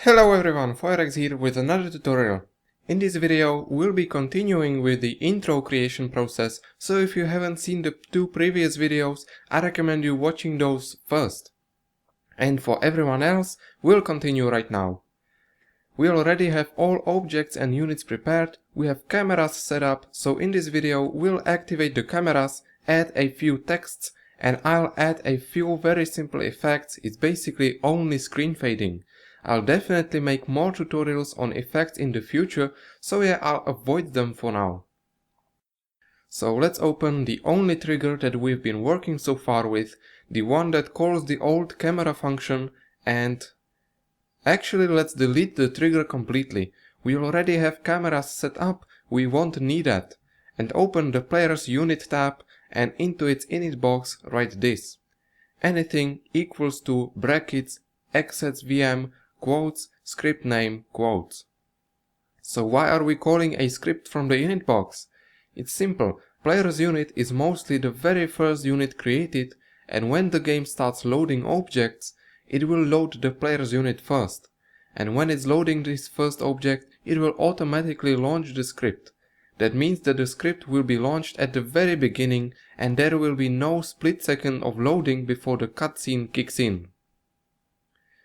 Hello everyone, Forex here with another tutorial. In this video we'll be continuing with the intro creation process, so if you haven't seen the two previous videos, I recommend you watching those first. And for everyone else, we'll continue right now. We already have all objects and units prepared, we have cameras set up, so in this video we'll activate the cameras, add a few texts, and I'll add a few very simple effects. It's basically only screen fading. I'll definitely make more tutorials on effects in the future, so yeah, I'll avoid them for now. So let's open the only trigger that we've been working so far with, the one that calls the old camera function, and actually let's delete the trigger completely. We already have cameras set up, we won't need that. And open the player's unit tab and into its init box write this. Anything equals to brackets, exets VM, quotes, script name, quotes. So why are we calling a script from the init box? It's simple, player's unit is mostly the very first unit created, and when the game starts loading objects, it will load the player's unit first. And when it's loading this first object, it will automatically launch the script. That means that the script will be launched at the very beginning and there will be no split second of loading before the cutscene kicks in.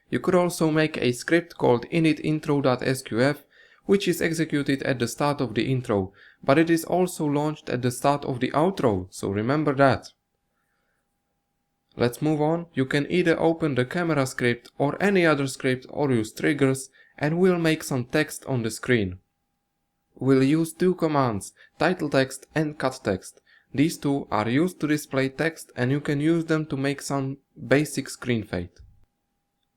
You could also make a script called init_intro.sqf, which is executed at the start of the intro, but it is also launched at the start of the outro, so remember that. Let's move on. You can either open the camera script or any other script or use triggers, and we'll make some text on the screen. We'll use two commands, title text and CutText. These two are used to display text and you can use them to make some basic screen fade.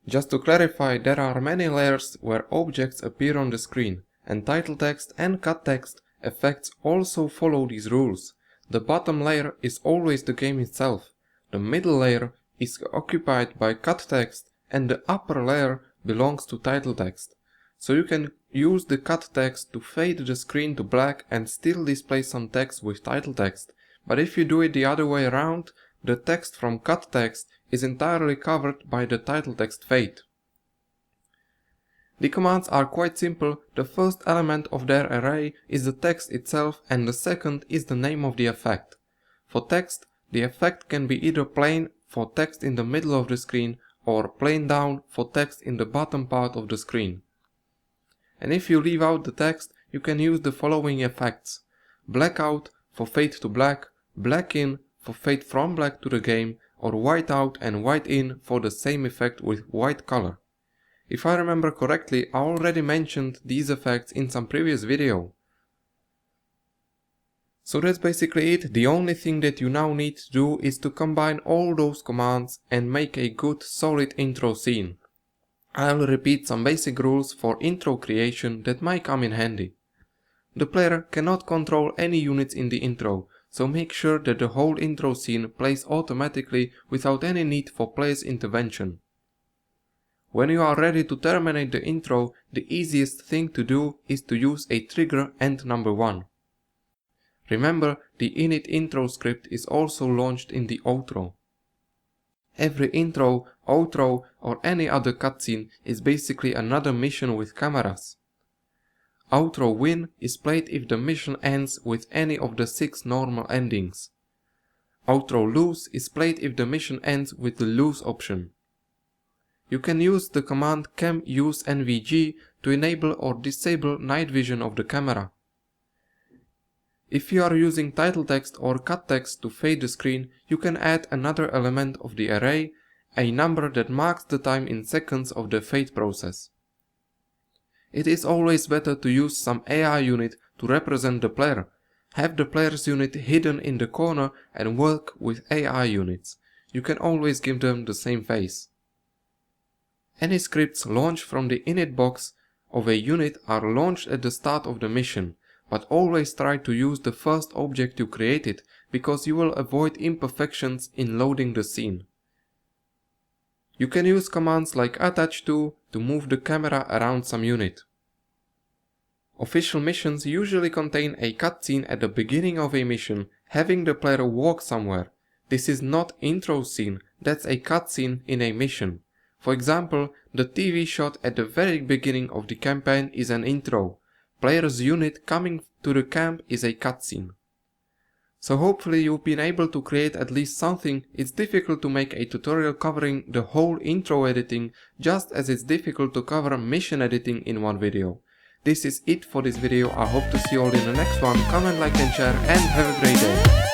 Just to clarify, there are many layers where objects appear on the screen, and title text and CutText effects also follow these rules. The bottom layer is always the game itself, the middle layer is occupied by CutText, and the upper layer belongs to title text. So you can use the CutText to fade the screen to black and still display some text with title text, but if you do it the other way around, the text from CutText is entirely covered by the title text fade. The commands are quite simple. The first element of their array is the text itself and the second is the name of the effect. For text, the effect can be either plain for text in the middle of the screen or plain down for text in the bottom part of the screen. And if you leave out the text, you can use the following effects. Blackout for fade to black, black in for fade from black to the game, or white out and white in for the same effect with white color. If I remember correctly, I already mentioned these effects in some previous video. So that's basically it. The only thing that you now need to do is to combine all those commands and make a good solid intro scene. I'll repeat some basic rules for intro creation that might come in handy. The player cannot control any units in the intro, so make sure that the whole intro scene plays automatically without any need for player's intervention. When you are ready to terminate the intro, the easiest thing to do is to use a trigger and number 1. Remember, the init intro script is also launched in the outro. Every intro, outro, or any other cutscene is basically another mission with cameras. Outro win is played if the mission ends with any of the 6 normal endings. Outro lose is played if the mission ends with the lose option. You can use the command camuseNVG to enable or disable night vision of the camera. If you are using title text or CutText to fade the screen, you can add another element of the array, a number that marks the time in seconds of the fade process. It is always better to use some AI unit to represent the player. Have the player's unit hidden in the corner and work with AI units. You can always give them the same face. Any scripts launched from the init box of a unit are launched at the start of the mission, but always try to use the first object you created because you will avoid imperfections in loading the scene. You can use commands like attach to move the camera around some unit. Official missions usually contain a cutscene at the beginning of a mission, having the player walk somewhere. This is not intro scene, that's a cutscene in a mission. For example, the TV shot at the very beginning of the campaign is an intro. Player's unit coming to the camp is a cutscene. So hopefully you've been able to create at least something. It's difficult to make a tutorial covering the whole intro editing, just as it's difficult to cover mission editing in one video. This is it for this video. I hope to see you all in the next one. Comment, like and share, and have a great day.